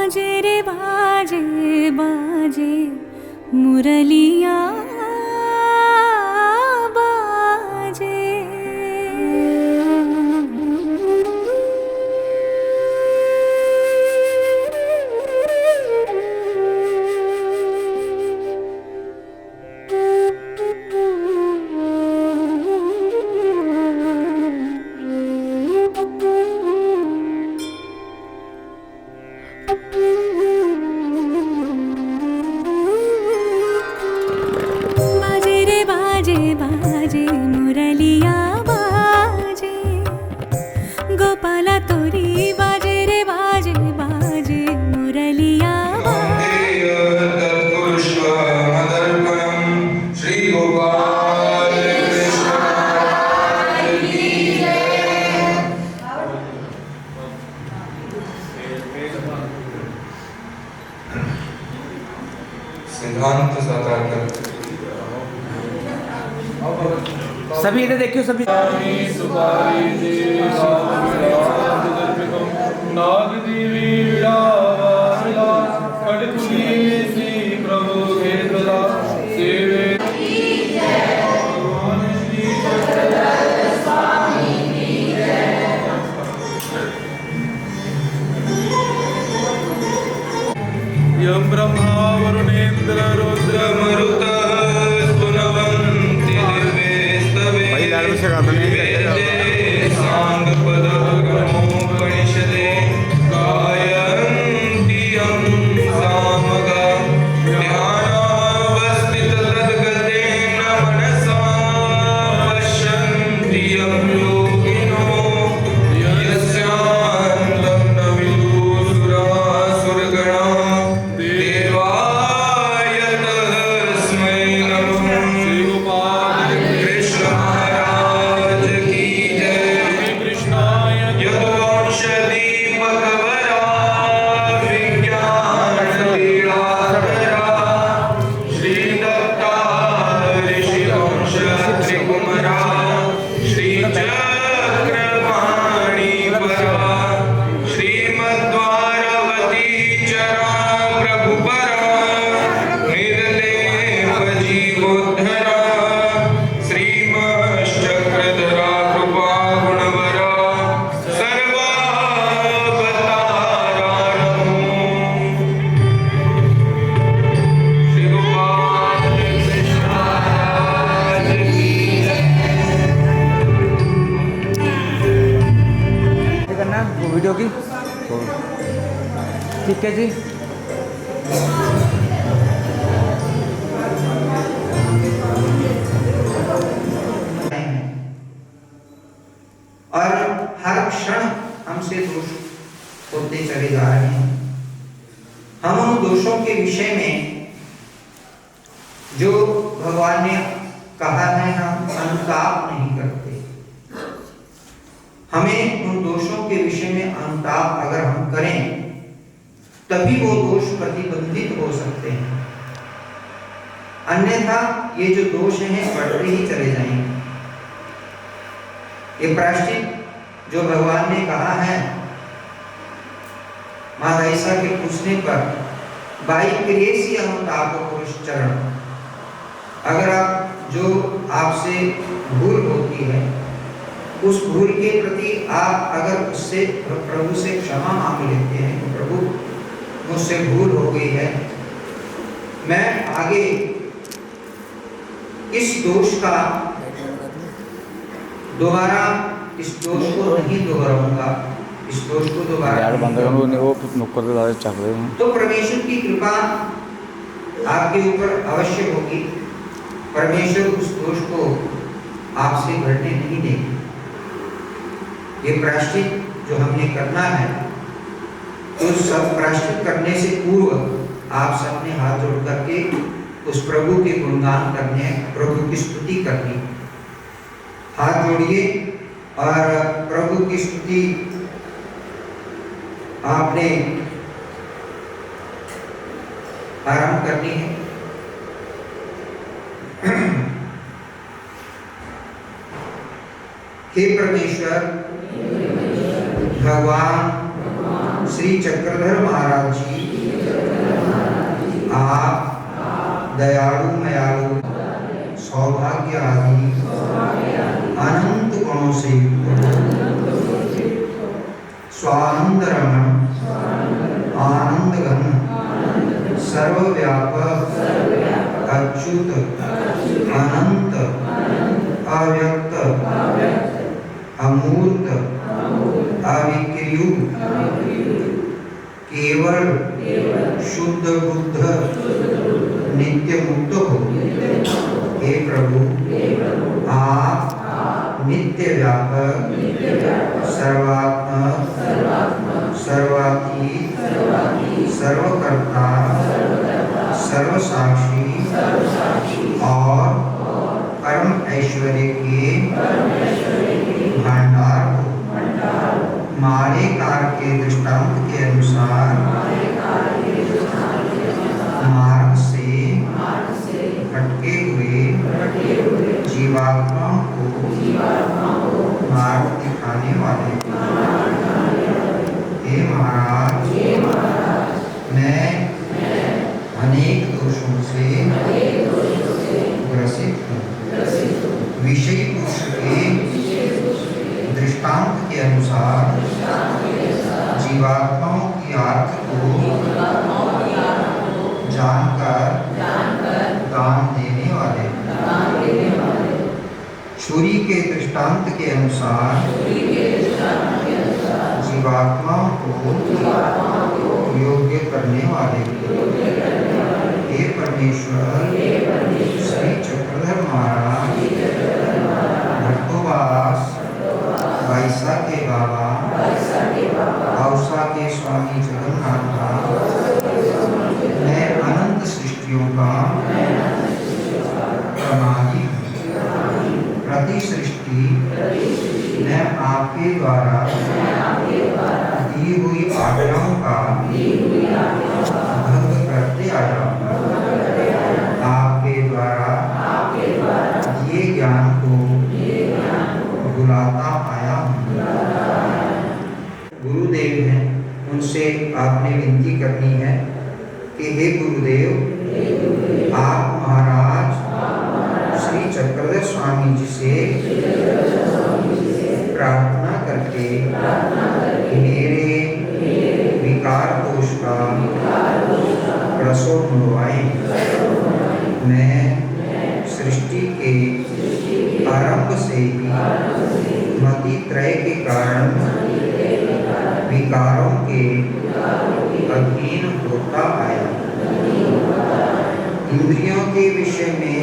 बाजे रे बाजे बाजे मुरलिया बाजे। बाजे रे बाजे बाजे मुरलिया बाजे गोपाला तोरी बाजे रे बाजे बाजे मुरलिया श्री गोपाल सिद्धांत साकार कर सभी इधर देखियो सभी। नाग देवी कटकुली श्री प्रभु खेतला सेवे यम ब्रह्मा वरुणेन्द्र रुद्र मरुतः स्तुनवन्ति दिव्येस्तवे सांगपदगणोपनिषदे गायन्ति यं सामगा ध्यानावस्थिततद्गतेन मनसा पश्यन्ति यं योगिनो यस्यान्तं न विदुसुरासुरगणा देवाय तस्मै नमः। श्री गोपाल कृष्ण महाराज की जय। कृष्णाय यदुवंशदीपकवरा विज्ञानलीलाधरा श्रीदत्ता ऋषिवंश त्रिकुमरा श्रीचक्रपाणिपरा श्रीमद्वारवती चरा प्रभुपरा निर्लेपजीवोद्धरा श्रीमश्चक्रधरा कृपा गुणवरा सर्वावतारा नमो। श्री गोपाल कृष्ण महाराज की जय। ये करना है वो वीडियो की। ठीक है जी। और हर क्षण हमसे दोष होते चले जा रहे हैं। हम उन दोषों के विषय में जो भगवान ने कहा है हम अनुताप नहीं करते। हमें उन दोषों के विषय में अनुताप अगर हम करें तभी वो दोष प्रतिबंधित हो सकते हैं, अन्यथा ये जो दोष हैं बढ़ते ही चले जाएंगे। ये प्रायश्चित जो भगवान ने कहा है माँ ऐसा के पूछने पर बाई क्रियेसी अनुताप पुरुषचरण, अगर आप जो आपसे भूल होती है उस भूल के प्रति आप अगर उससे प्रभु से क्षमा मांग लेते हैं, प्रभु मुझसे भूल हो गई है, मैं आगे इस दोष का दोबारा इस दोष को नहीं दोहराऊंगा, इस दोष को दोबारा तो परमेश्वर की कृपा आपके ऊपर अवश्य होगी। परमेश्वर उस दोष को आपसे घटने नहीं देंगे। ये प्रायश्चित जो हमने करना है तो सब प्रायश्चित करने से पूर्व आप सबने हाथ जोड़ करके उस प्रभु के गुणगान करने, प्रभु की स्तुति करनी। हाथ जोड़िए और प्रभु की स्तुति आपने आरंभ करनी है। हे परमेश्वर भगवान श्री चक्रधर महाराज जी आप दयालु मयालु सौभाग्य आदि अनंत गुणों से स्वानंद रमण आनंद घन सर्वव्यापक अच्युत अनंत अव्यक्त अमूर्त अविक्रियु केवल शुद्ध बुद्ध नित्य मुक्त हो। हे प्रभु आप नित्य व्यापक सर्वात्मक सर्वातीत सर्वकर्ता सर्वसाक्षी और परम ऐश्वर्य के भंडार हो। मारे कार के दृष्टांत के अनुसार मार्ग से भटके हुए जीवात्माओं को मार्ग दिखाने वाले हे महाराज मैं अनेक दोषों से ग्रसित हूँ। विषय पुरुष के दृष्टांत के अनुसार जीवात्माओं की आर्थ को जानकर दान देने वाले छुरी के दृष्टांत के अनुसार जीवात्माओं को योग्य करने वाले हे परमेश्वर श्री चक्रधर महाराज भट्टोबास वाइसा के बाबा औसा के स्वामी जगन्नाथ मैं अनंत सृष्टियों का प्रमाणी प्रति सृष्टि मैं आपके द्वारा दी हुई आज्ञाओं का भंग करते आया हूँ। आपके द्वारा दिए ज्ञान को भुलाता आया हूँ। गुरुदेव हैं, उनसे आपने विनती करनी है कि हे गुरुदेव आप महाराज श्री चक्रधर स्वामी जी से प्रार्थना करके मेरे विकार दोष का प्रसव मुड़वाएं। मैं सृष्टि के आरंभ से ही मति त्रय के कारण विकारों के अधीन होता आया। इंद्रियों के विषय में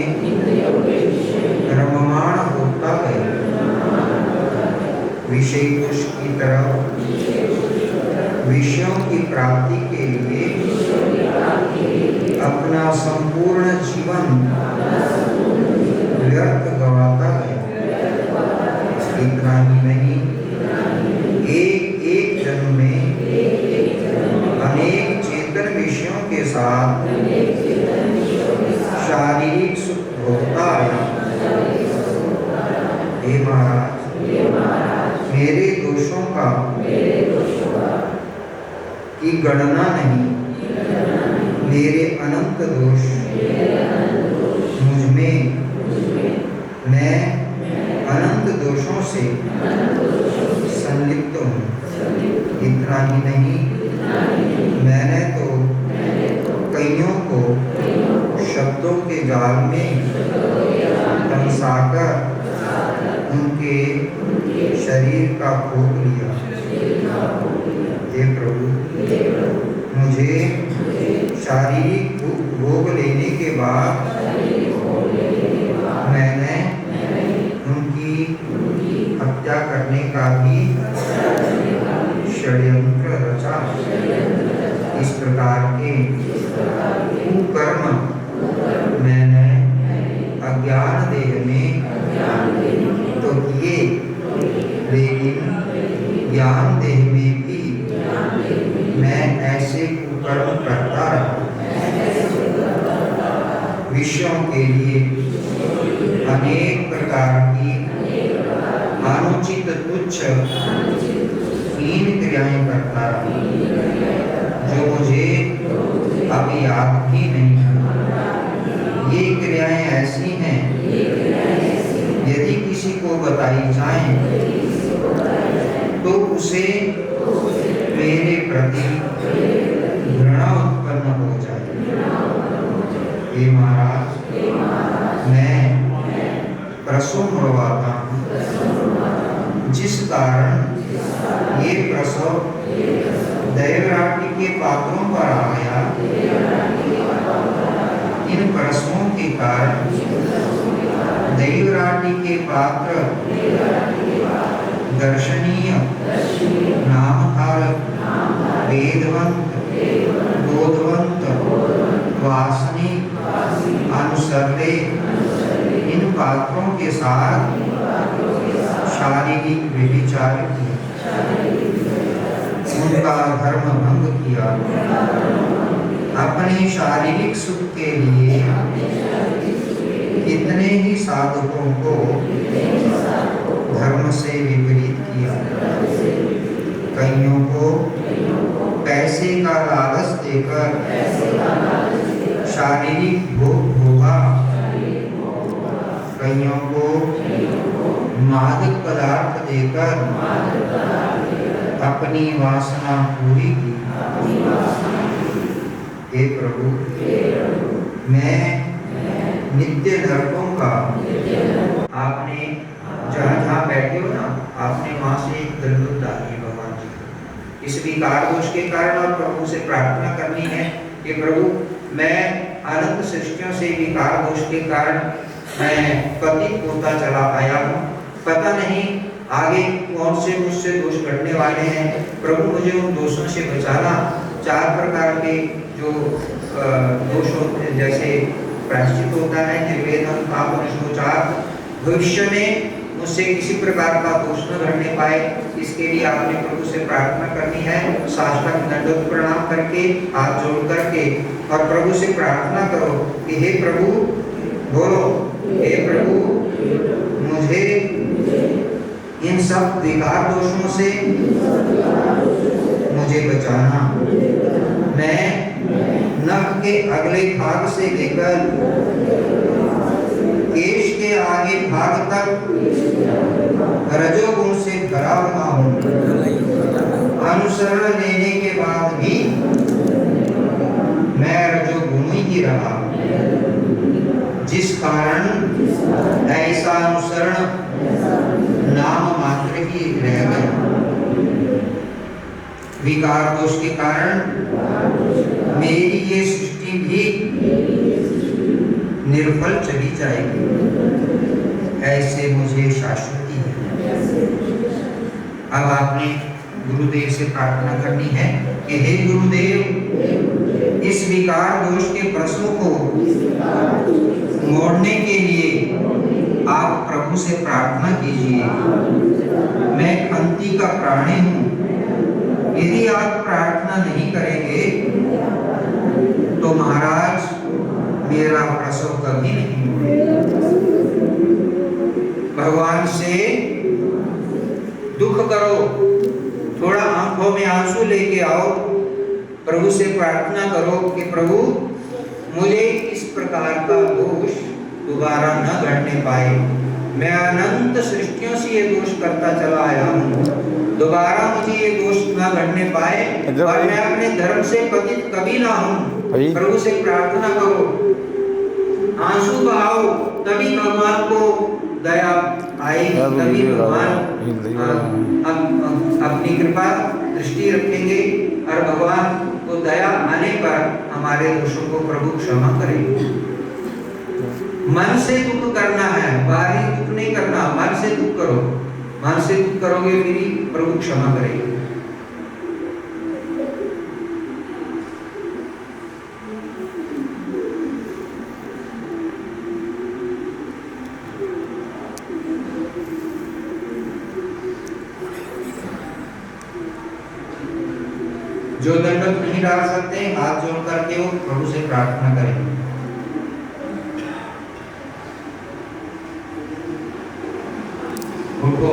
रममाण होता गया। विषय पुरुष की तरफ विषयों की प्राप्ति के लिए अपना संपूर्ण जीवन व्यर्थ गवाता गया। इतना ही नहीं, एक एक जन्म में अनेक चेतन विषयों के साथ शारीरिक सुख भोगता आया। हे महाराज मेरे दोषों का की गणना नहीं, मेरे अनंत दोष मुझ में, मैं अनंत दोषों से संलिप्त हूँ। इतना ही नहीं, मैंने तो कईयों को शब्दों के जाल में फंसाकर उनके शरीर का भोग लिया। हे प्रभु मुझे शारीरिक भोग लेने के बाद मैंने उनकी हत्या करने का भी षड्यंत्र रचा। इस प्रकार के कुकर्म मैंने अज्ञान देह में तो किए, लेकिन ज्ञान देह में भी मैं ऐसे कुकर्म करता रहा। विषयों के लिए अनेक प्रकार की अनुचित तुच्छ हीन क्रियाएं करता रहा जो मुझे अब याद भी नहीं है। ये क्रियाएं ऐसी हैं यदि किसी को बताई जाएं तो उसे मेरे प्रति घृणा उत्पन्न हो जाए। हे महाराज, मैं प्रसव मुड़वाता हूँ, जिस कारण ये प्रसव दैवराज्य के पात्रों पर आ गया। इन प्रसवों के कारण दैवराज्य के पात्र दर्शनीय, नामधारक, वेदवंत, बोधवंत, वासनिक, अनुसरले इन पात्रों के साथ शारीरिक व्यभिचार किया, उनका धर्म भंग किया, अपने शारीरिक सुख के लिए कितने ही साधकों को धर्म से विपरीत किया। कईयों को पैसे का लालच देकर शारीरिक भोग भोगा, कईयों को मादक पदार्थ देकर अपनी वासना पूरी की। हे प्रभु, मैं नित्य नरकों का, आपने जहाँ बैठे हो ना, आपने वहां से एक दंडुत डाली भगवान जी को। इस विकार दोष के कारण और प्रभु से प्रार्थना करनी है कि प्रभु, मैं अनंत सृष्टियों से विकार दोष के कारण मैं पतित होता चला आया हूँ। पता नहीं आगे कौन से मुझसे दोष घटने वाले हैं। प्रभु, मुझे उन दोषों से बचाना। 4 प्रकार के जो दोष होते हैं, जैसे प्रायश्चित होता है, निर्वेदन, पाप, अनुशोचार। भविष्य में मुझसे किसी प्रकार का दोष न घटने पाए, इसके लिए आपने प्रभु से प्रार्थना करनी है। साष्टांग दंडवत प्रणाम करके, हाथ जोड़ करके, और प्रभु से प्रार्थना करो कि हे प्रभु, बोलो, हे प्रभु, मुझे इन सब विकार दोषों से मुझे बचाना। मैं नख के अगले भाग से लेकर केश के आगे भाग तक रजोगुण से भरा हुआ हूँ। अनुसरण लेने के बाद भी मैं रजोगुणी ही रहा, जिस कारण ऐसा अनुसरण नाम मात्र ही रह गया। विकार दोष के कारण मेरी ये सृष्टि भी निर्फल चली जाएगी, ऐसे मुझे शाश्वती है। अब आपने गुरुदेव से प्रार्थना करनी है कि हे गुरुदेव, इस विकार दोष के प्रश्नों को मोड़ने के लिए आप प्रभु से प्रार्थना कीजिए। मैं खंती का प्राणी हूँ, यदि आप प्रार्थना नहीं करेंगे तो महाराज मेरा प्रसव कभी नहीं होगा। भगवान से दुख करो, थोड़ा आंखों में आंसू लेके आओ, प्रभु से प्रार्थना करो कि प्रभु, मुझे इस प्रकार का दोष दोबारा न घटने पाए। मैं अनंत सृष्टियों से ये दोष करता चला आया हूँ, दोबारा मुझे ये दोष न घटने पाए और मैं अपने धर्म से पतित कभी ना हूँ। प्रभु से प्रार्थना करो, आंसू बहाओ, तभी भगवान को दया आएगी, तभी भगवान अपनी कृपा दृष्टि रखेंगे और भगवान को दया आने पर हमारे दोषों को प्रभु क्षमा करेंगे। मन से दुख करना है, बाहरी दुख नहीं करना। मन से दुख करो, मन से दुख करोगे फिर ही प्रभु क्षमा करेंगे। जो दंडवत नहीं डाल सकते, हाथ जोड़ करके वो प्रभु से प्रार्थना करें। उनको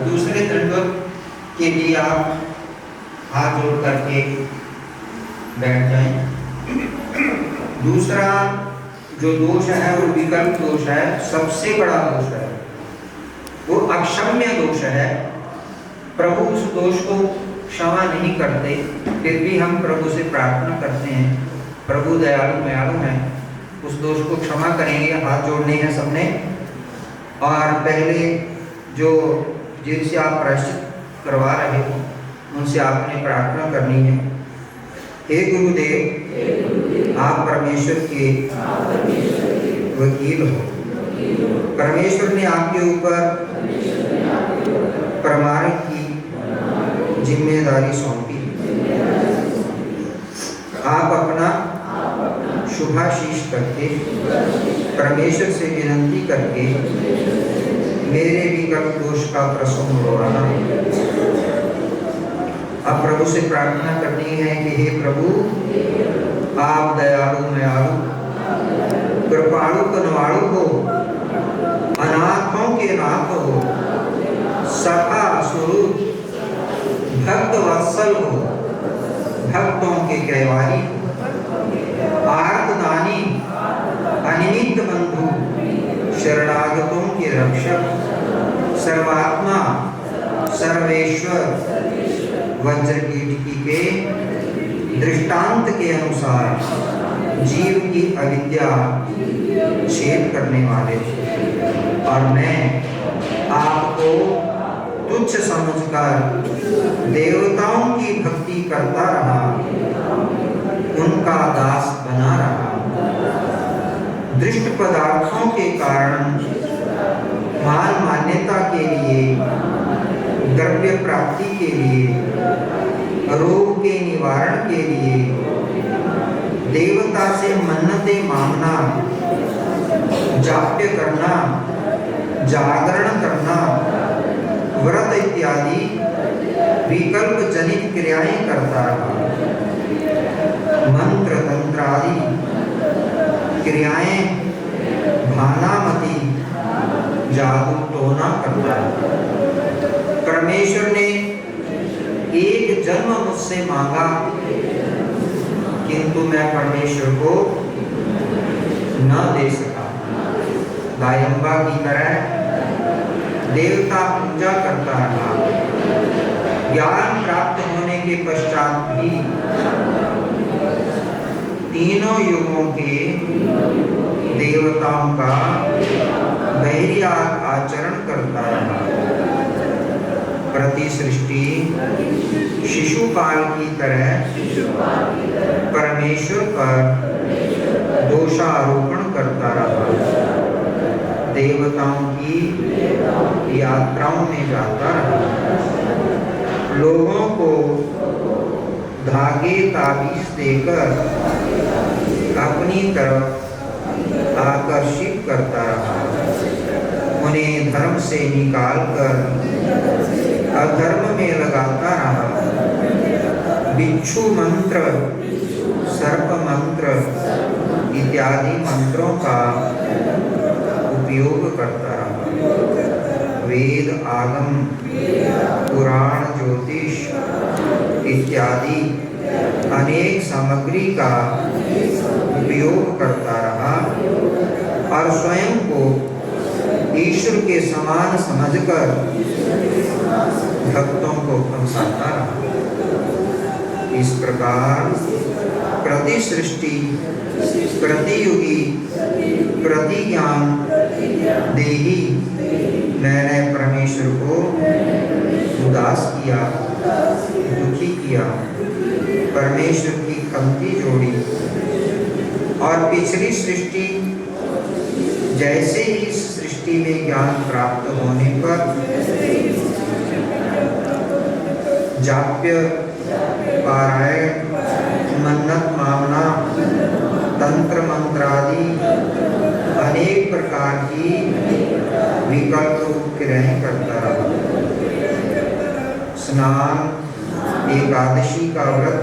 दूसरे दंडवत के लिए आप हाथ जोड़ करके बैठ जाएं। दूसरा जो दोष है वो विकल्प दोष है, सबसे बड़ा दोष है, वो अक्षम्य दोष है। प्रभु उस दोष को क्षमा नहीं करते, फिर भी हम प्रभु से प्रार्थना करते हैं, प्रभु दयालु मयालु हैं, उस दोष को क्षमा करेंगे। हाथ जोड़ने हैं सबने, और पहले जो जिनसे आप प्रायश्चित करवा रहे हो उनसे आपने प्रार्थना करनी है। हे गुरुदेव, आप परमेश्वर के वकील हो। परमेश्वर ने आपके ऊपर प्रमाण की जिम्मेदारी सौंपी। आप अपना शुभाशीष करके परमेश्वर से विनती करके मेरे विकल्प दोष का प्रसंग उड़वाना। अब प्रभु से प्रार्थना करनी है कि हे प्रभु, आप दयालु मयालु कृपालु कनवालु हो, अनाथों के नाथ हो, सखा स्वरूप भक्त वत्सल हो, भक्तों के कैवारी हो, आर्तदानी अनिमित बंधु, शरणागतों के रक्षक, सर्वात्मा सर्वेश्वर, वज्र कीटकी के दृष्टांत के अनुसार जीव की अविद्या छेद करने वाले, और मैं आपको तुच्छ समझकर देवताओं की भक्ति करता रहा, उनका दास बना रहा। दृष्ट पदार्थों के कारण मान मान्यता के लिए, द्रव्य प्राप्ति के लिए, रोग के निवारण के लिए देवता से मन्नतें मांगना, जाप्य करना, जागरण करना, व्रत इत्यादि विकल्प जनित क्रियाएं करता रहा। मंत्र तंत्र आदि क्रियाएं भानामती जादू टोना करता रहा। परमेश्वर ने एक जन्म मुझसे मांगा, किंतु मैं परमेश्वर को न दे सका। दायंबा की तरह देवता पूजा करता रहा। ज्ञान प्राप्त होने के पश्चात भी तीनों युगों के देवताओं का बहिर्या आचरण करता रहा। प्रति सृष्टि शिशुपाल की तरह परमेश्वर पर दोषारोपण करता रहा। देवताओं की यात्राओं में जाता रहा। लोगों को धागे ताबीज देकर अपनी तरफ आकर्षित करता रहा। उन्हें धर्म से निकालकर अधर्म में लगाता रहा। बिच्छू मंत्र, सर्प मंत्र इत्यादि मंत्रों का उपयोग करता रहा। वेद आगम, पुराण, ज्योतिष इत्यादि अनेक सामग्री का उपयोग करता रहा और स्वयं को ईश्वर के समान समझकर भक्तों को फंसाता रहा। इस प्रकार प्रति सृष्टि, प्रतियुगी, प्रतिज्ञान देही मैंने परमेश्वर को उदास किया, दुखी किया, परमेश्वर की खंती जोड़ी। और पिछली सृष्टि जैसे ही इस सृष्टि में ज्ञान प्राप्त होने पर जाप्य, पारायण, मन्नत मांगना, तंत्र मंत्र आदि अनेक प्रकार की विकल्प क्रियाएं करता रहा। स्नान, एकादशी का व्रत,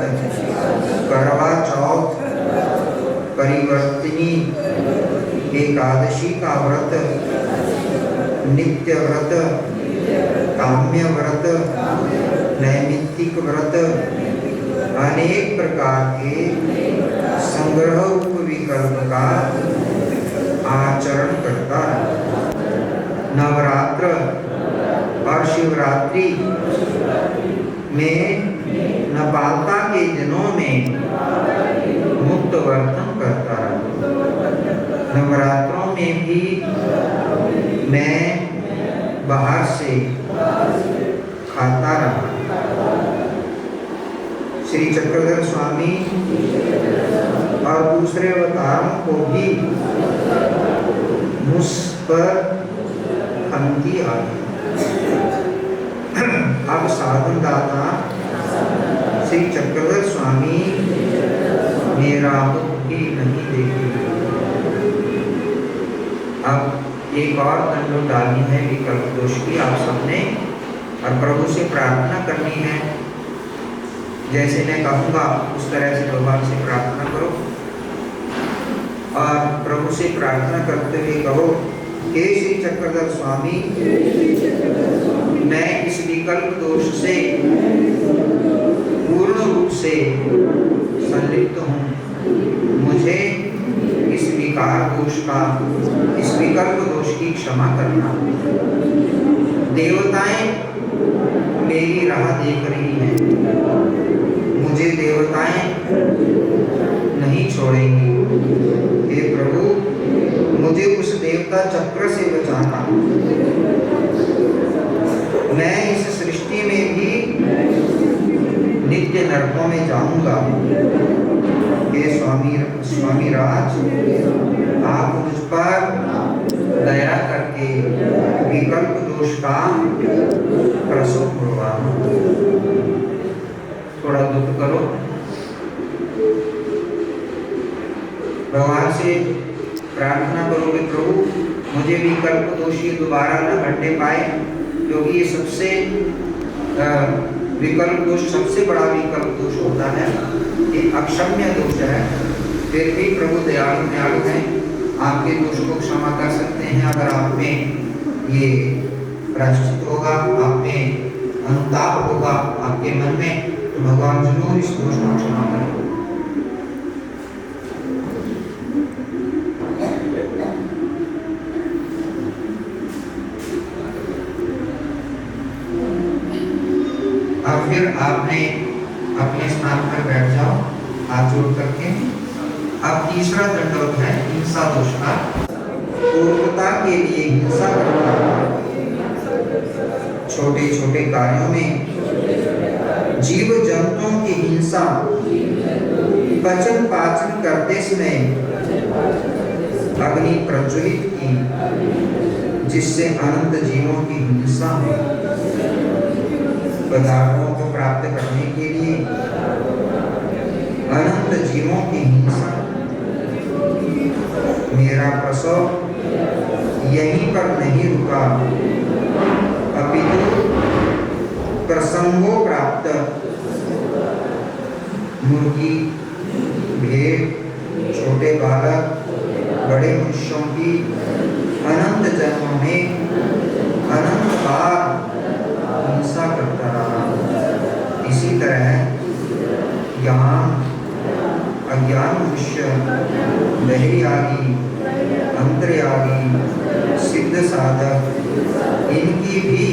करवा चौथ, परिवर्तिनी एकादशी का व्रत, नित्य व्रत, काम्य व्रत, नैमित्तिक व्रत, अनेक प्रकार के संग्रह रूप विकल्प का आचरण करता रहा। नवरात्र और शिवरात्रि में नपालता के दिनों में मुक्त वर्तन करता रहा। नवरात्रों में भी मैं बाहर से खाता रहा। श्री चक्रधर स्वामी और दूसरे अवतारों को भी मुझ पर खंती आ गई। अब साधन दाता श्री चक्रधर स्वामी मेरा मुख भी नहीं देखेंगे। अब एक और दंड डालनी है विकल्प दोष की आप सबने, और प्रभु से प्रार्थना करनी है। जैसे मैं कहूँगा उस तरह से भगवान से प्रार्थना करो, और प्रभु से प्रार्थना करते हुए कहो, हे श्री चक्रधर स्वामी, मैं इस विकल्प दोष से पूर्ण रूप से संलिप्त हूँ। मुझे इस विकार दोष का, इस विकल्प दोष की क्षमा करना। देवताएं मेरी राह देख रही हैं, मुझे देवताएं नहीं छोड़ेंगी। हे प्रभु, मुझे उस देवता चक्र से बचाना। मैं इस सृष्टि में भी नित्य नरकों में जाऊंगा। हे स्वामी राज, आप मुझ पर दया करके विकल्प दोष का प्रसव करवाना। थोड़ा दुख करो, भगवान से प्रार्थना करोगे, प्रभु मुझे विकल्प दोष ये दोबारा न घटने पाए, क्योंकि ये सबसे विकल्प दोष सबसे बड़ा विकल्प दोष होता है, ये अक्षम्य दोष है। फिर भी प्रभु दयालु हैं, आपके दोष को क्षमा कर सकते हैं। अगर आप में ये प्रायश्चित होगा, आप में अनुताप होगा आपके मन में, तो भगवान जरूर इस दोष को क्षमा करेंगे। और फिर आपने अपने स्थान पर बैठ जाओ हाथ जोड़ करके। अब तीसरा दंडवत है हिंसा दोष का। पूर्वता के लिए हिंसा करना, छोटे छोटे कार्यों में जीव जंतुओं की हिंसा, पचन पाचन करते समय अग्नि प्रज्वलित की, जिससे अनंत जीवों की हिंसा हो। पदार्थों को प्राप्त करने के लिए अनंत जीवों की हिंसा। मेरा प्रसव यहीं पर नहीं रुका, अपितु प्रसंगों प्राप्त मुर्गी, भेड़, छोटे बालक, बड़े मनुष्यों की अनंत जन्मों में अनंत बार हिंसा करता रहा। इसी तरह ज्ञान अज्ञान मनुष्य, बहिर्यागी, अंतर्यागी, सिद्ध साधक, इनकी भी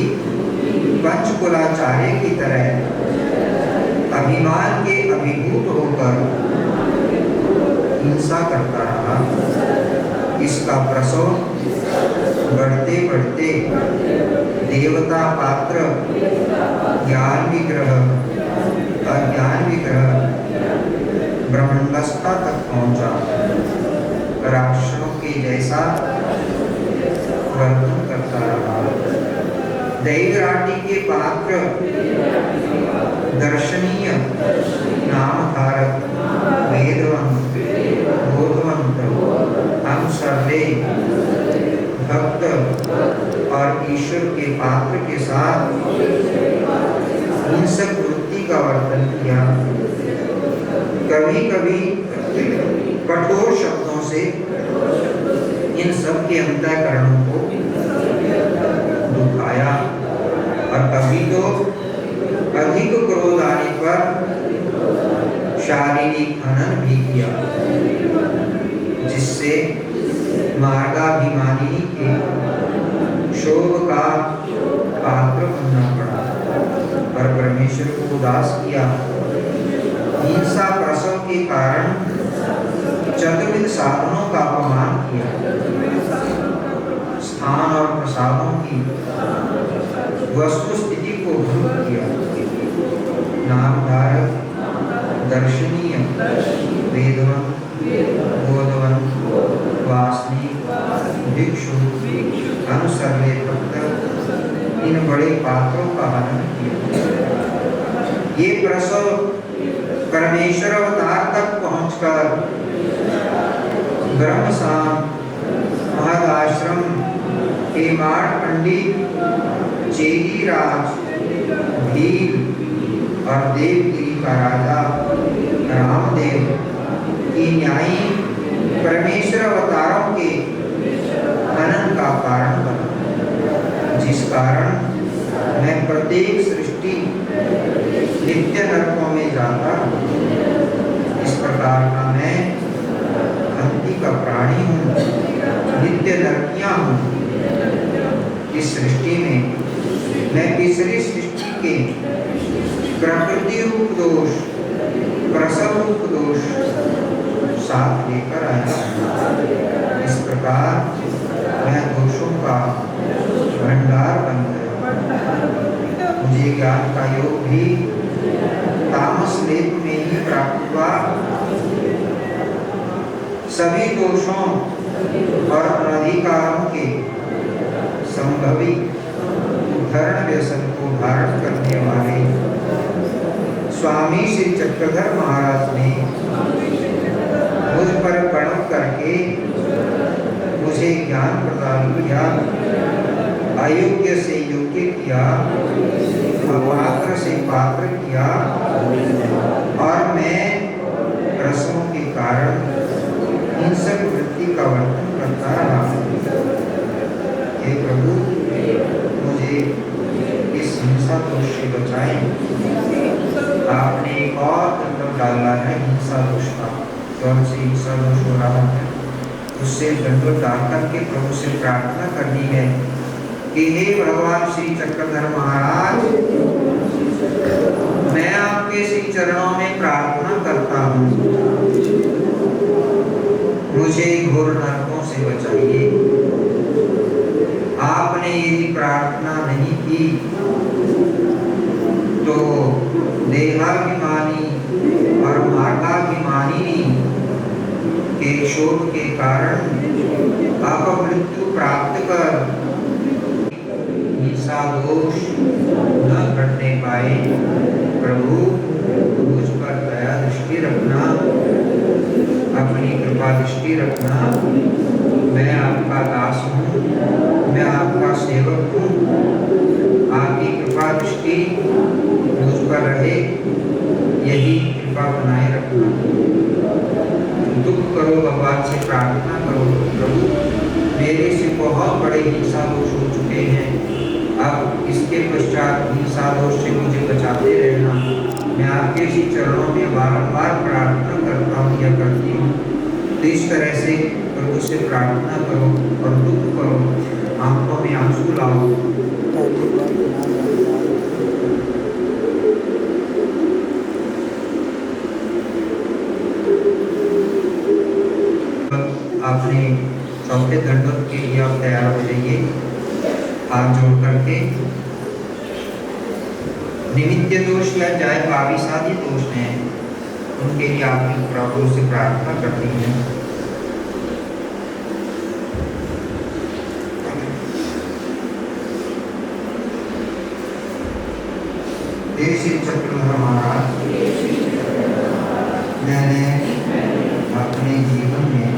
पंचकुलाचार्य की तरह अभिमान के अभिभूत होकर हिंसा करता रहा। इसका प्रसव बढ़ते बढ़ते देवता पात्र, ज्ञान विग्रह, अज्ञान विग्रह, ब्रह्मवस्था तक पहुंचा। राक्षसों के जैसा वर्तन करता रहा। दैवराटी के पात्र, दर्शनीय, नामधारक, वेदवंत, बोधवंत, हम सर्वे भक्त और ईश्वर के पात्र के साथ हिंसक वृत्ति का वर्तन किया। कभी कभी कठोर शब्दों से इन सब के अंतःकरणों को दुखाया और अभी तो अधिक क्रोध आने पर शारीरिक हनन भी किया, जिससे मार्गाभिमानी के शोभ का पात्र बनना पड़ा, पर परमेश्वर को उदास किया। हिंसा प्रसव के कारण चतुर्विध साधनों का अपमान किया, स्थान और प्रसादों की वस्तु स्थिति को भंग किया, नामधारक, दर्शनीय, वेदवंत, बोधवंत, वासनिक, भिक्षु, अनुसर्य भक्त, इन बड़े पात्रों का हनन किया। ये प्रसव परमेश्वर अवतार तक पहुंचकर ब्रह्मसाम, महदाश्रम, हेमाड़ पंडित, चेदीराज, भील और देवगिरी का राजा रामदेव की न्यायी परमेश्वर अवतारों के हनन का कारण बना, जिस कारण मैं प्रत्येक सृष्टि नित्य नरकों में जाता। इस प्रकार का मैं अंति का प्राणी हूँ, नित्य नरकियाँ हूँ। इस सृष्टि में मैं तीसरी सृष्टि के प्रकृति रूप दोष, प्रसव रूप दोष साथ लेकर आया। इस प्रकार मैं दोषों का भंडार बन गया। मुझे ज्ञान का योग भी तामस लेप में ही प्राप्त हुआ। सभी दोषों और अनाधिकारों के संभवी धरण व्यसन को धारण करने वाले स्वामी श्री चक्रधर महाराज ने मुझ पर करुणा करके मुझे ज्ञान प्रदान किया, अयोग्य से योग्य किया, अपात्र से पात्र किया, और मैं रसों के कारण हिंसक वृत्ति का वर्तन करता रहा। हे प्रभु, मुझे इस हिंसा दोष से बचाएं। आपने एक और दंड डाला है हिंसा दोष का, कौन सी हिंसा दोष हो रहा है, उससे दंड डाल करके प्रभु से प्रार्थना करनी है कि हे भगवान श्री चक्रधर महाराज, मैं आपके श्री चरणों में प्रार्थना करता हूँ, मुझे घोर नरकों से बचाइए। आपने यदि प्रार्थना नहीं की तो देहाभिमानी और मार्गाभिमानी के शोक के कारण अपमृत्यु प्राप्त कर हिंसा दोष न घटने पाए। प्रभु, मुझ पर दया दृष्टि रखना, अपनी कृपा दृष्टि रखना। मैं आपका दास हूँ, मैं आपका सेवक हूँ। आपकी कृपा दृष्टि मुझ पर रहे, यही कृपा बनाए रखना। दुख करो, भगवान से प्रार्थना करो, प्रभु मेरे से बहुत बड़े हिंसा दोष हो चुके हैं, अब इसके पश्चात हिंसा दोष से मुझे बचाते रहना। मैं आपके ही चरणों में बारंबार प्रार्थना करता हूँ या करती हूँ। तो इस तरह से प्रभु से प्रार्थना करो और दुख करो, आंखों में आंसू लाओ। आपने चौथे दंडों के लिए आप तैयार हो जाइए, हाथ जोड़ करके। निमित्त दोष या जाय पाविसादी दोष हैं, उनके लिए आपने प्रभु से प्रार्थना करनी है। देव श्री चक्रधर महाराज, मैंने अपने जीवन में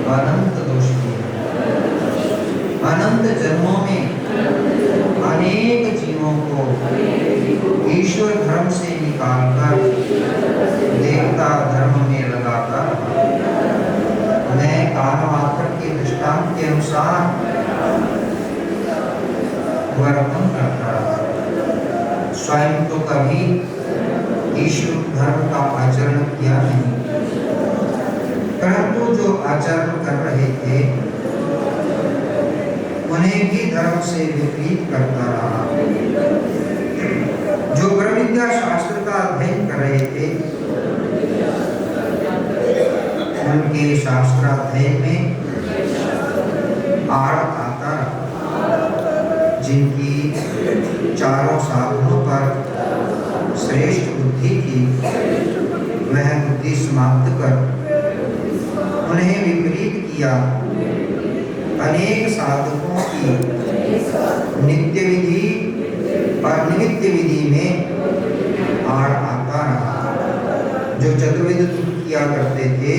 अनंत दोष किए, अनंत जन्मों में अनेक जीवों को ईश्वर धर्म से निकालकर देवता धर्म में लगाता रहा। मैं कालमात्र के दृष्टांत के अनुसार वर्तन करता रहा। स्वयं तो कभी ईश्वर धर्म का आचरण किया नहीं, परंतु जो आचरण कर रहे थे उन्हें भी धर्म से विपरीत करता रहा। जो ब्रह्म विद्या शास्त्र का अध्ययन कर रहे थे उनके शास्त्राध्ययन में आड़ आता रहा। जिनकी चारों साधनों पर श्रेष्ठ बुद्धि थी वह बुद्धि समाप्त कर उन्हें विपरीत किया। अनेक साधकों की नित्य विधि और निमित्त विधि में आड़ आता रहा। जो चतुर्विध किया करते थे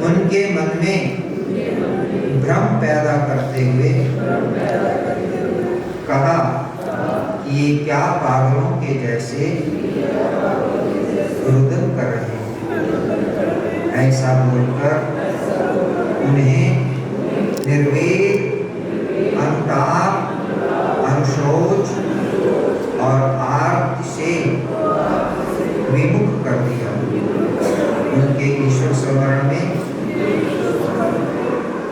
उनके मन में भ्रम पैदा करते हुए कहा कि ये क्या पागलों के जैसे रुदन कर रहे हैं। ऐसा बोलकर उन्हें निर्वेद, अनुताप, अनुशोच और आर्ति से विमुख कर दिया। उनके ईश्वर स्मरण में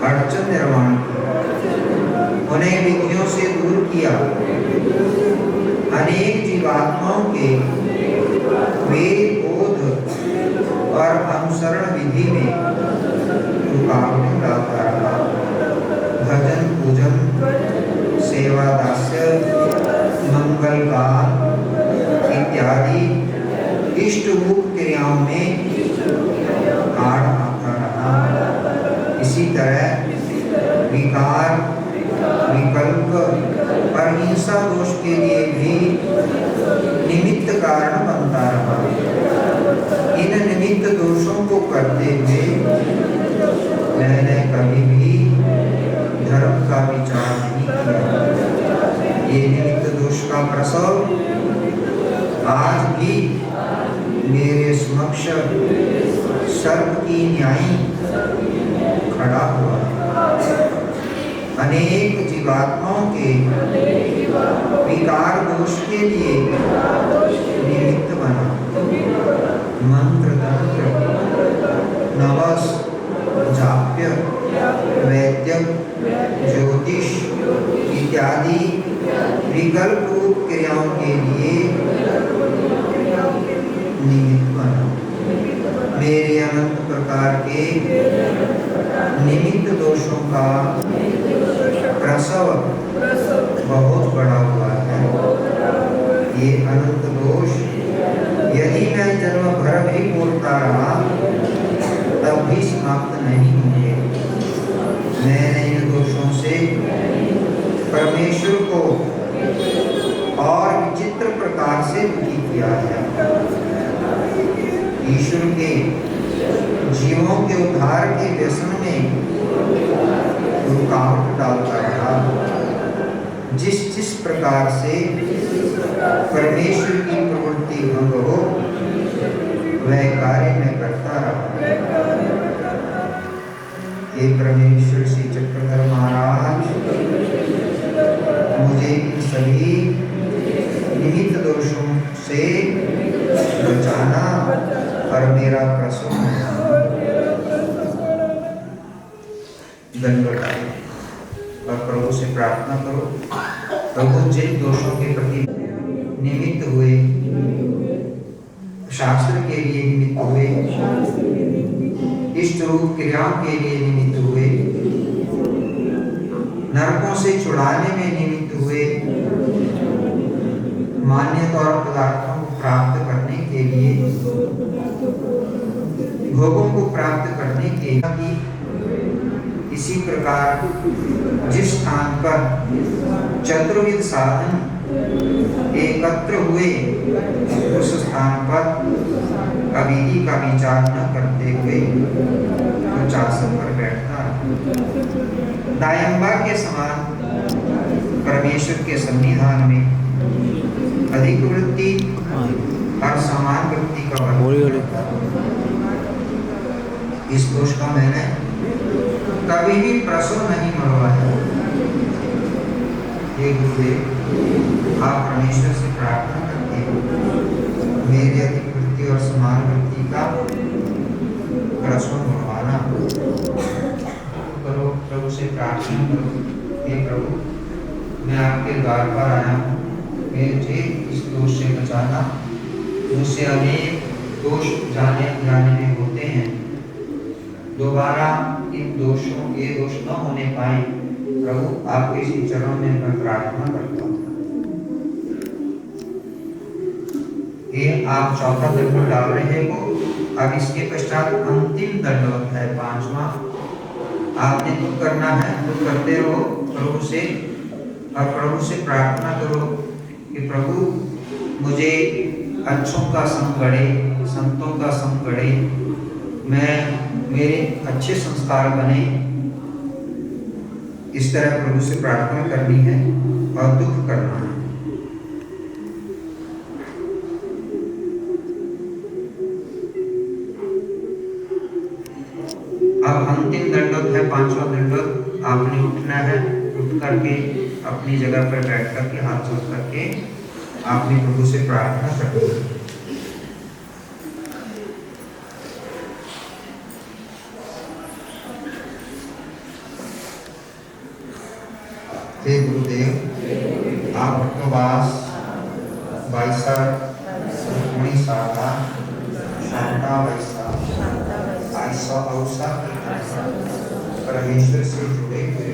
अड़चन निर्माण किया, उन्हें विधियों से दूर किया। अनेक जीवात्माओं के वेद बोध और अनुसरण विधि में रुकावटें डालता रहा। भजन पूजन, सेवा दास्य, मंगल गान इत्यादि इष्टरूप क्रियाओं में आड़ आता रहा। इसी तरह विकार, विकल्प और हिंसा दोष के लिए भी निमित्त कारण बनता रहा। इन निमित्त दोषों को करते हुए मैंने कभी भी धर्म का विचार नहीं किया। ये निमित्त दोष का प्रसव आज भी मेरे समक्ष सर्प की न्यायी खड़ा हुआ है। अनेक जीवात्माओं के विकार दोष के लिए निमित्त बना। मंत्र, तंत्र, नवस, जाप्य, वैद्य, ज्योतिष इत्यादि विकल्प रूप क्रियाओं के लिए निमित्त बना। मेरे अनंत प्रकार के निमित्त दोषों का प्रसव बहुत बड़ा हुआ है। ये अनंत दोष यदि मैं जन्म भर भी बोलता रहा तब भी समाप्त नहीं होंगे। मैंने इन दोषों से परमेश्वर को और विचित्र प्रकार से दुखी किया है। ईश्वर के जीवों के उद्धार के व्यसन में रुकावट डालता रहा। जिस प्रकार से परमेश्वर की प्रवृत्ति भंग हो वह कार्य में करता रहा। हे परमेश्वर श्री चक्रधर महाराज, मुझे इन सभी निमित्त दोषों से बचाना और मेरा प्रसन्न दंडवत और प्रभु से प्रार्थना करो। प्रभु जिन दोषों के प्रति निमित्त हुए, शास्त्र के लिए निमित्त हुए, इष्ट रूप क्रियाओं के लिए निमित्त हुए, नरकों से छुड़ाने में निमित्त हुए, मान्यता और पदार्थों को प्राप्त करने के लिए, भोगों को प्राप्त करने के लिए, इसी प्रकार जिस स्थान पर चतुर्विध साधन एकत्र हुए उस स्थान पर अविधि का विचार न करते हुए उच्च आसन पर बैठता। दायंबा के समान परमेश्वर के सन्निधान में अधिक वृत्ति और समान वृत्ति का वर्णन करता। इस दोष का मैंने कभी भी प्रसव नहीं मरवाया। हे गुरुदेव, आप परमेश्वर से प्रार्थना करके मेरी अधिकृति और समान वृत्ति का प्रश्न बढ़वाना करो। प्रभु से प्रार्थना करो, हे प्रभु, मैं आपके द्वार पर आया हूँ, मुझे इस दोष से बचाना। मुझसे अनेक दोष जाने में होते हैं, दोबारा इन दोषों ये दोष न होने पाए। प्रभु, आपके इस चरणों में मैं प्रार्थना करता हूँ। ये आप चौथा दंड डाल रहे हो। अब इसके पश्चात अंतिम दंड है 5वां। आपने दुख करना है, दुख करते रहो प्रभु से, और प्रभु से प्रार्थना करो कि प्रभु मुझे अच्छों का संग गढ़े, संतों का संग गढ़े, मेरे अच्छे संस्कार बने। इस तरह प्रभु से प्रार्थना करनी है और दुख करना है। अब अंतिम दंडोत है 5वां दंडोत। आपने उठना है, उठ करके अपनी जगह पर बैठ करके हाथ जोड़ करके आपने प्रभु से प्रार्थना करनी है। हे गुरुदेव, आप भक्तवास वाइसा रुक्मिणी साधा शांता वैसा आयसा औसा परमेश्वर से जुड़े हुए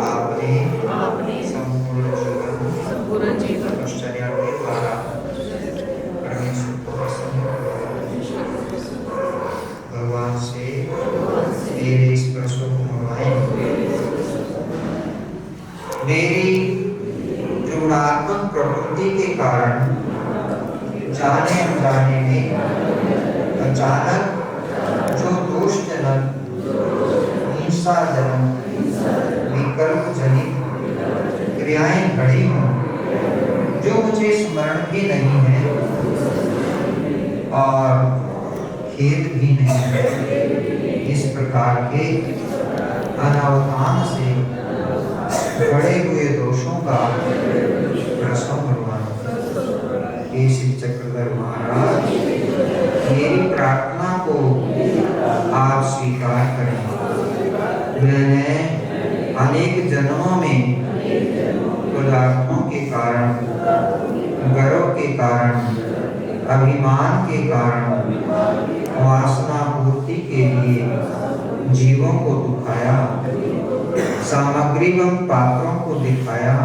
आपने संपूर्ण जीवन आश्चर्य के द्वारा परमेश्वर को प्रसन्न भगवान से मेरे इस प्रश्न को मनवाएं। मेरी ऋणात्मक प्रवृत्ति के कारण जाने अनजाने में अचानक जो दोषजनक, हिंसाजनक, विकल्प जनित क्रियाएं घड़ी हों, जो मुझे स्मरण भी नहीं है और खेद भी नहीं है, इस प्रकार के अनावधान से बड़े हुए दोषों का प्रश्न भगवान शिव चक्रधर महाराज, मेरी प्रार्थना को आप स्वीकार करें। मैंने अनेक जन्मों में पदार्थों के कारण, गर्व के कारण, अभिमान के कारण, वासना पूर्ति के लिए जीवों को दुखाया, सामग्री व पात्रों को दिखाया,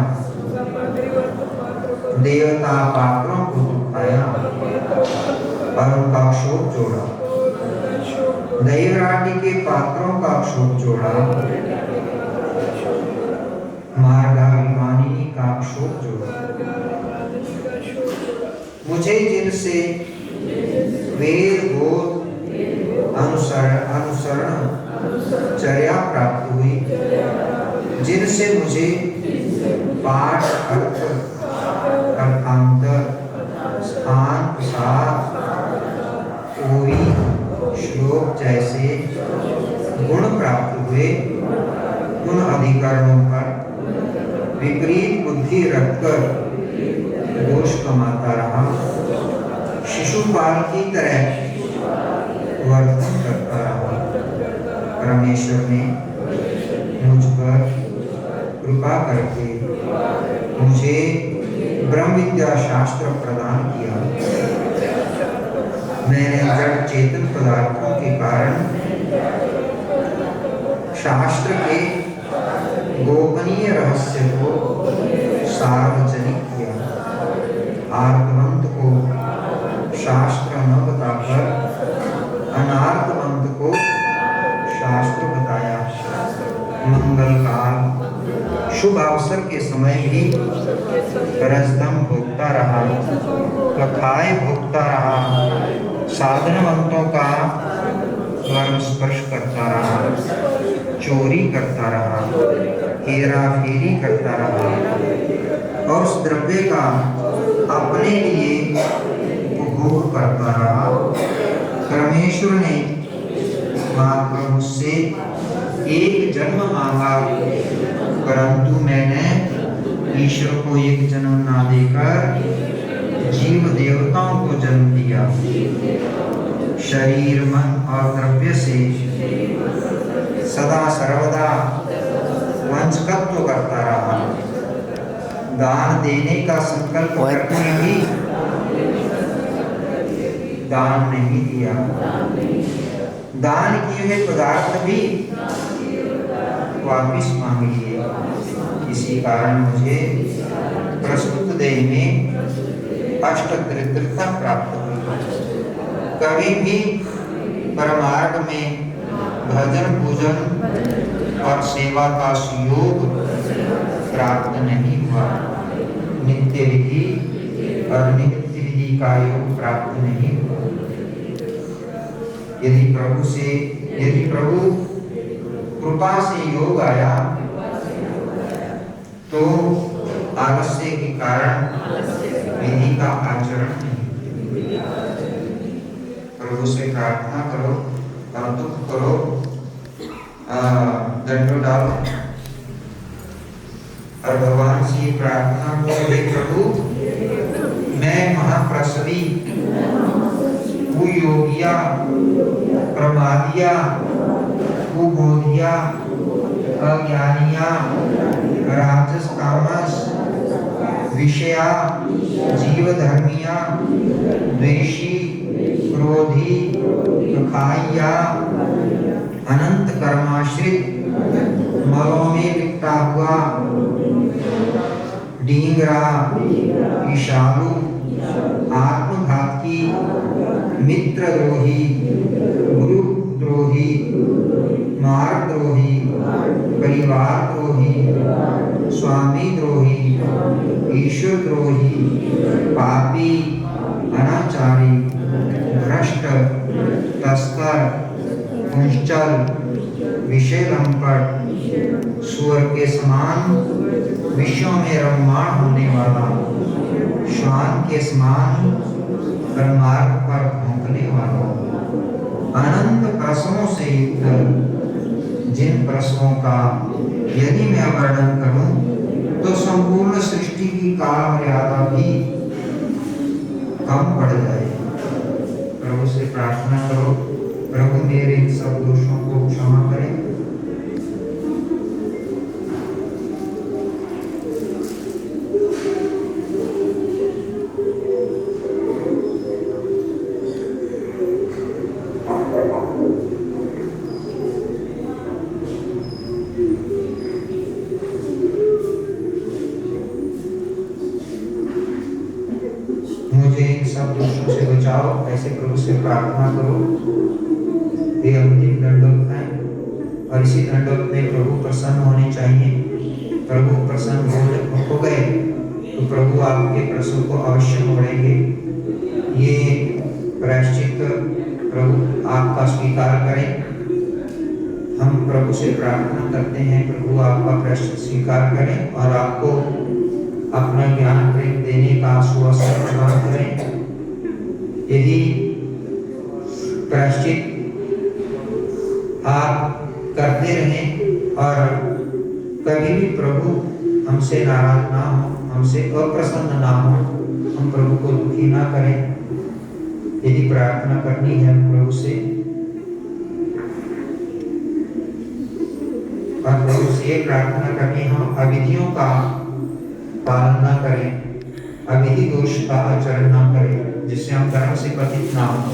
देवता पात्रों को दुखाया और उनका शोक जोड़ा, दैवराटी के पात्रों का शोक जोड़ा, मार्गाभिमानिनी का शोक जोड़ा। मुझे जिनसे वेद बोध अनुसरण चर्या प्राप्त हुई, जिनसे मुझे पाठ, अर्थ, अर्थांतर, स्थान, प्रसाद, कोई श्लोक जैसे गुण प्राप्त हुए, उन अधिकरणों पर विपरीत बुद्धि रखकर दोष कमाता रहा, शिशुपाल की तरह वर्तन करता रहा। परमेश्वर ने मुझ पर कृपा करके मुझे ब्रह्म विद्या शास्त्र प्रदान किया। मैंने जड़ चेतन पदार्थों के कारण शास्त्र के गोपनीय रहस्य को सार्वजनिक किया। आर्तवंत को शास्त्र न बताकर अनार्तवंत को शास्त्र बताया। मंगल काल शुभ अवसर के समय भी रजदम भोगता रहा, कथाएं भोगता रहा, साधनवंतों का स्वर्ग स्पर्श करता रहा, चोरी करता रहा, हेरा फेरी करता रहा और उस द्रव्य का अपने लिए उपभोग करता रहा। परमेश्वर ने मात्र मुझसे एक जन्म मांगा, परंतु मैंने ईश्वर को एक जन्म ना देकर जीव देवताओं को जन्म दिया। शरीर मन और द्रव्य से सदा सर्वदा वंशकत्व करता रहा। दान देने का संकल्प करके भी दान नहीं दिया। दान किए हुए पदार्थ भी वापिस मांग लिए। इसी कारण मुझे प्रस्तुत देह में अष्ट दरिद्रता प्राप्त हुई। कभी भी परमार्थ में भजन पूजन और सेवा का सुयोग प्राप्त नहीं हुआ। नित्य विधि और नित्य विधि का योग प्राप्त नहीं हुआ। यदि प्रभु कृपा से योग आया तो आलस्य के कारण विधि का आचरण नहीं। प्रभु से प्रार्थना करो, दुख करो, दंडो डालो और भगवान से प्रार्थना करो, हे प्रभु मैं महाप्रसवी कुयोगिया, प्रमादिया, कुबोधिया, अज्ञानिया, राजस तामस विषया, जीव धर्मिया, द्वेषी, क्रोधी, दुखाइया, अनंत कर्माश्रित, मलों में लिपटा हुआ, डींगरा, ईशालु, आत्मघाती, मित्रद्रोही, गुरुद्रोही, मार्गद्रोही, परिवारद्रोही, स्वामीद्रोही, ईश्वरद्रोही, पापी, अनाचारी, भ्रष्ट, तस्कर, कुंचल, विषय लंपट, सुअर के समान विश्व में रममाण होने वाला, श्वान के समान मार्ग पर भौंकने वाला, अनंत प्रसवों से युक्त, जिन प्रसवों का यदि मैं वर्णन करूं तो संपूर्ण सृष्टि की काल मर्यादा भी कम पड़ जाए। प्रभु से प्रार्थना करो, प्रभु मेरे इन सब दोषों को क्षमा करें। मुझे इन सब दोषों से बचाओ, ऐसे प्रभु से प्रार्थना करो। ये अंतिम दंडोत है और इसी दंडोत में प्रभु प्रसन्न होने चाहिए। प्रभु प्रसन्न हो गए तो प्रभु आपके प्रसव को अवश्य मोड़ेंगे। ये प्रायश्चित प्रभु आपका स्वीकार करें। हम प्रभु से प्रार्थना करते हैं, प्रभु आपका प्रायश्चित स्वीकार करें और आपको अपना ज्ञान प्रेम देने का आश्वासन प्रदान करें। यदि प्रायश्चित आप करते रहें और कभी भी प्रभु हमसे नाराज ना हो, हमसे अप्रसन्न ना हो, हम प्रभु को दुखी ना करें। यदि प्रार्थना करनी है प्रभु से और प्रभु से प्रार्थना करनी, हम अविधियों का पालन ना करें, अविधि दोष का आचरण ना करें, जिससे हम कर्म से पतित ना हो।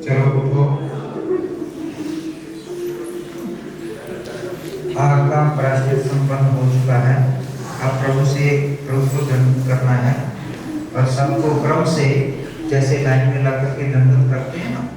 चलो उठो। आपका प्रायश्चित संपन्न हो चुका है। अब प्रभु को दंड करना है और सबको क्रम से जैसे लाइन में लग करके दंडन करते हैं ना।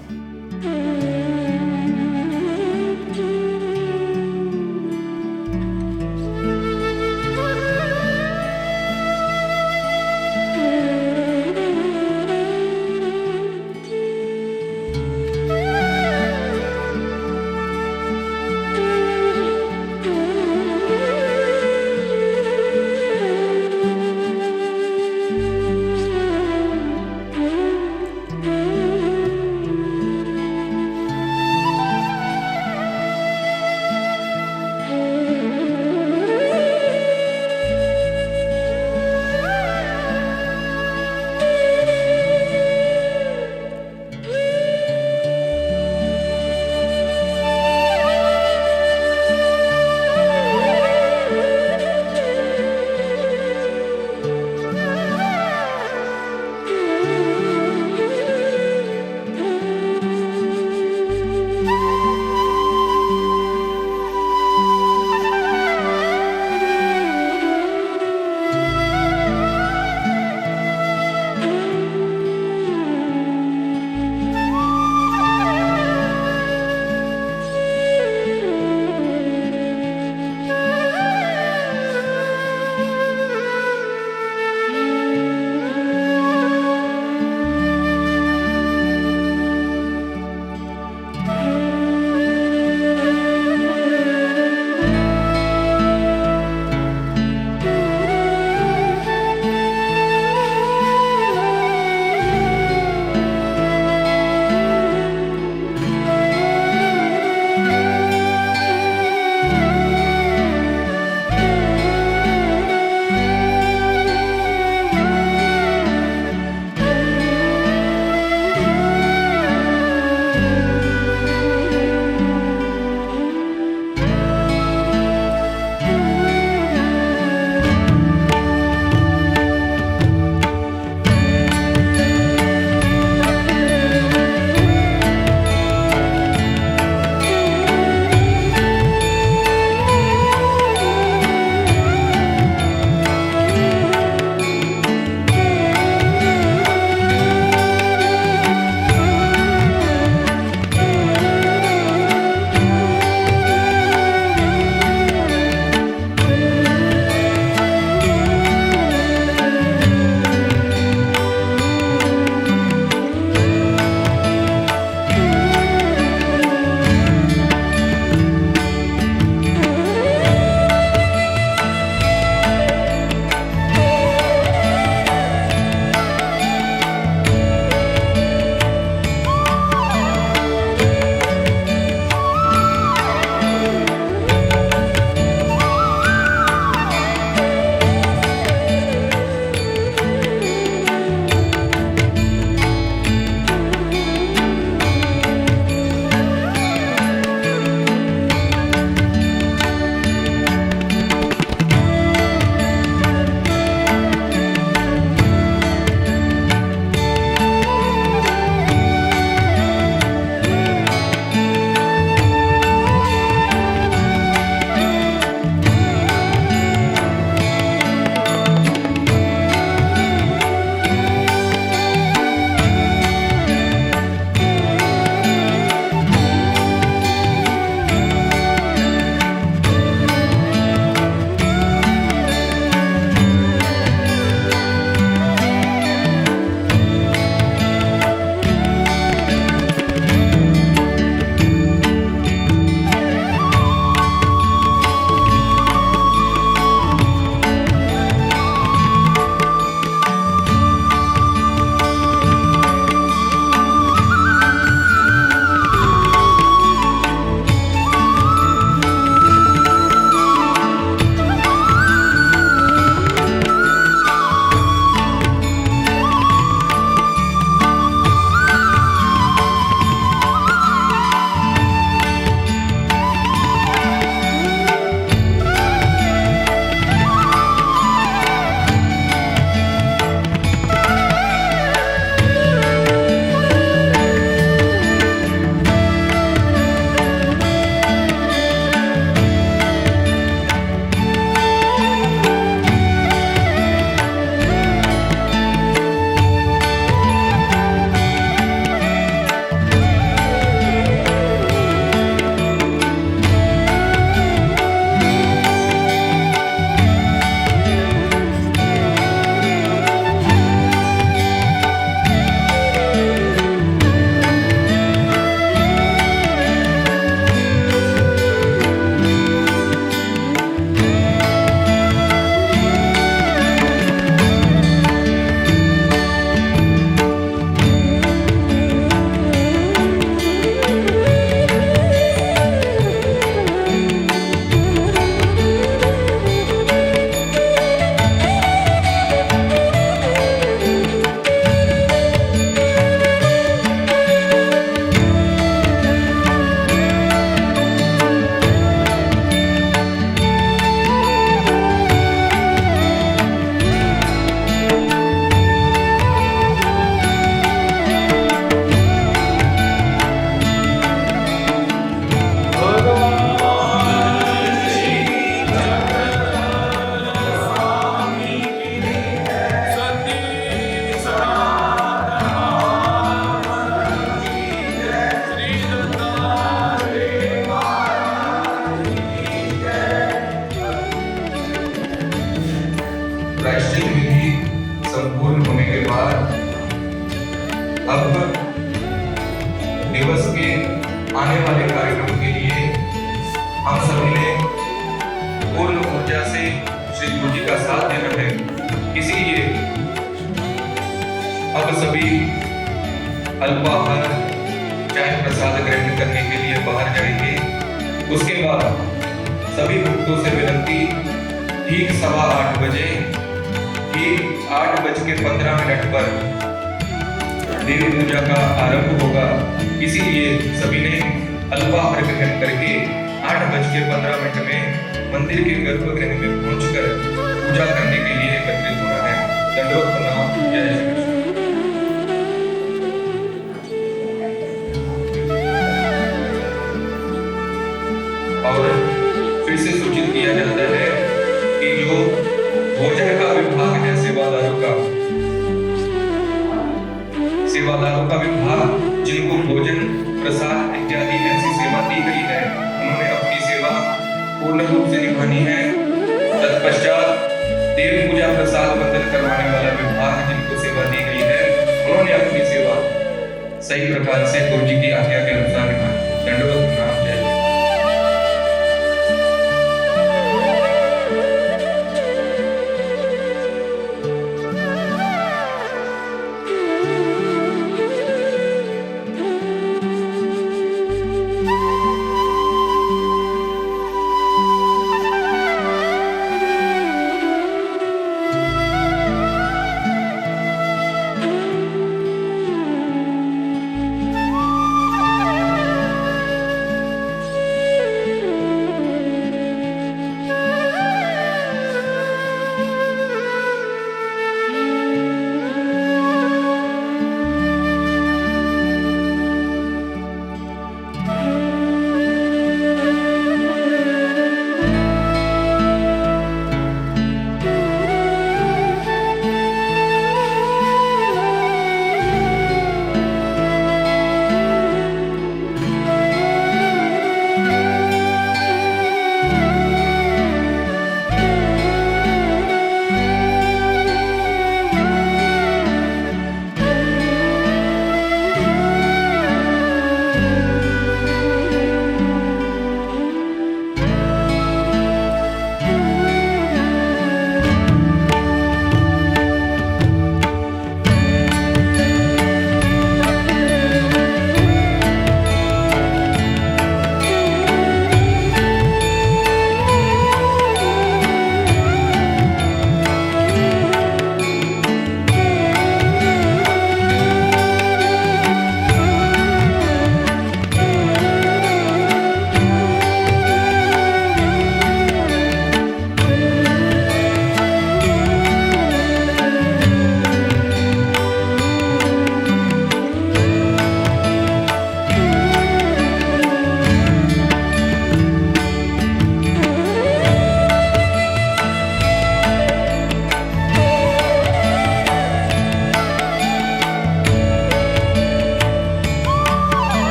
प्रायश्चित विधि संपूर्ण होने के बाद अब दिवस के आने वाले कार्यक्रम के लिए हम सभी ने पूर्ण ऊर्जा से श्री गुरु जी का साथ देना है। इसीलिए अब सभी अल्पाहार चाय प्रसाद ग्रहण करने के लिए बाहर जाएंगे। उसके बाद सभी भक्तों से विनती, ठीक 8:15 बजे, ठीक 8:15 पर देव पूजा का आरंभ होगा। इसीलिए सभी ने अल्पाहार ग्रहण करके 8:15 में मंदिर के गर्भगृह में पहुंचकर पूजा करने के लिए एकत्रित होना है। दंडवत प्रणाम। जय श्री कृष्ण। और फिर से सूचित किया जाता है कि जो भोजन का विभाग है सेवादारों का विभाग, जिनको भोजन प्रसाद इत्यादि ऐसी सेवा दी गई है, उन्होंने अपनी सेवा पूर्ण रूप से निभानी है। तत्पश्चात देव पूजा प्रसाद बंदन करवाने वाला विभाग, जिनको सेवा दी गई है, उन्होंने अपनी सेवा सही प्रकार से गुरु जी की आज्ञा के अनुसार निभानी। दंडवत प्रणाम।